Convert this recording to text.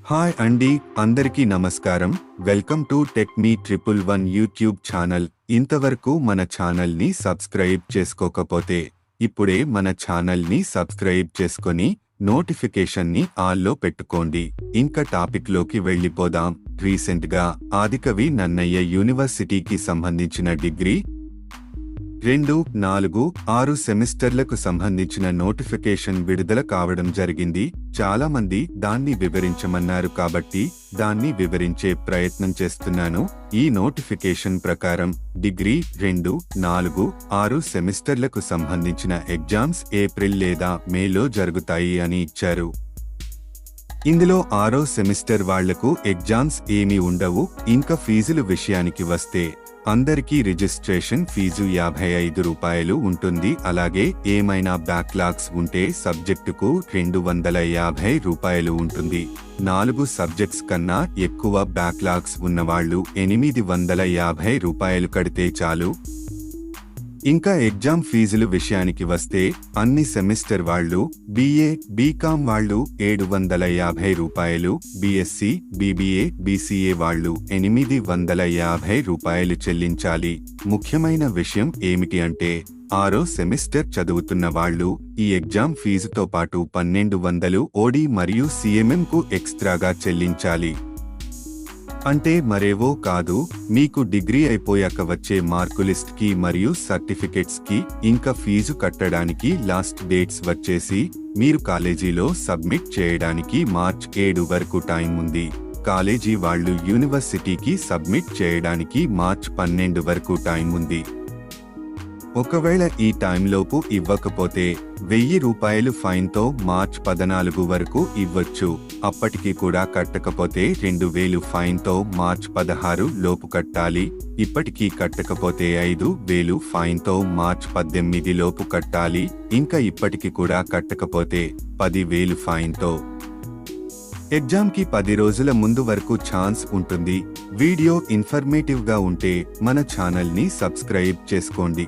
Hi అండి, అందరికీ నమస్కారం. Welcome to tech me 111 YouTube channel. ఇంతవరకు మన ఛానల్ని సబ్స్క్రైబ్ చేసుకోకపోతే ఇప్పుడే మన ఛానల్ని సబ్స్క్రైబ్ చేసుకొని నోటిఫికేషన్ని ఆల్లో పెట్టుకోండి. ఇంకా టాపిక్లోకి వెళ్ళిపోదాం. రీసెంట్గా ఆదికవి నన్నయ్య యూనివర్సిటీకి సంబంధించిన డిగ్రీ 2, 4, 6 సెమిస్టర్లకు సంబంధించిన నోటిఫికేషన్ విడుదల కావడం జరిగింది. చాలా మంది దాన్ని వివరించమన్నారు కాబట్టి దాన్ని వివరించే ప్రయత్నం చేస్తున్నాను. ఈ నోటిఫికేషన్ ప్రకారం డిగ్రీ 2, 4, 6 సెమిస్టర్లకు సంబంధించిన ఎగ్జామ్స్ ఏప్రిల్ లేదా మేలో జరుగుతాయి అని ఇచ్చారు. ఇందులో 6వ సెమిస్టర్ వాళ్లకు ఎగ్జామ్స్ ఏమీ ఉండవు. ఇంకా ఫీజుల విషయానికి వస్తే అందరికీ రిజిస్ట్రేషన్ ఫీజు ₹55 ఉంటుంది. అలాగే ఏమైనా బ్యాక్లాగ్స్ ఉంటే సబ్జెక్టుకు ₹250 ఉంటుంది. 4 సబ్జెక్ట్స్ కన్నా ఎక్కువ బ్యాక్లాగ్స్ ఉన్నవాళ్లు ₹850 కడితే చాలు. ఇంకా ఎగ్జామ్ ఫీజుల విషయానికి వస్తే అన్ని సెమిస్టర్ వాళ్ళు BA, BCom వాళ్ళు ₹750, BSc, BBA, BCA వాళ్ళు ₹850 చెల్లించాలి. ముఖ్యమైన విషయం ఏమిటి అంటే 6వ సెమిస్టర్ చదువుతున్న వాళ్ళు ఈ ఎగ్జామ్ ఫీజుతో పాటు 1200 OD మరియు CMMకు ఎక్స్ట్రాగా చెల్లించాలి. అంటే మరేవో కాదు, మీకు డిగ్రీ అయిపోయాక వచ్చే మార్కు లిస్ట్ కి మరియు సర్టిఫికెట్స్ కి ఇంకా ఫీజు కట్టడానికి లాస్ట్ డేట్స్ వచ్చేసి మీరు కాలేజీలో సబ్మిట్ చేయడానికి మార్చ్ 7 వరకు టైం ఉంది. కాలేజీ వాళ్ళు యూనివర్సిటీకి సబ్మిట్ చేయడానికి మార్చ్ 12 వరకు టైం ఉంది. ఒకవేళ ఈ టైంలోపు ఇవ్వకపోతే ₹1000 ఫైన్తో మార్చ్ 14 వరకు ఇవ్వచ్చు. అప్పటికి కూడా కట్టకపోతే 2000 ఫైన్తో మార్చ్ 16 లోపు కట్టాలి. ఇప్పటికీ కట్టకపోతే 5000 ఫైన్తో మార్చ్ 18 లోపు కట్టాలి. ఇంకా ఇప్పటికి కూడా కట్టకపోతే 10,000 ఫైన్తో. ఎగ్జామ్కి 10 రోజుల ముందు వరకు ఛాన్స్ ఉంటుంది. వీడియో ఇన్ఫర్మేటివ్గా ఉంటే మన ఛానల్ని సబ్స్క్రైబ్ చేసుకోండి.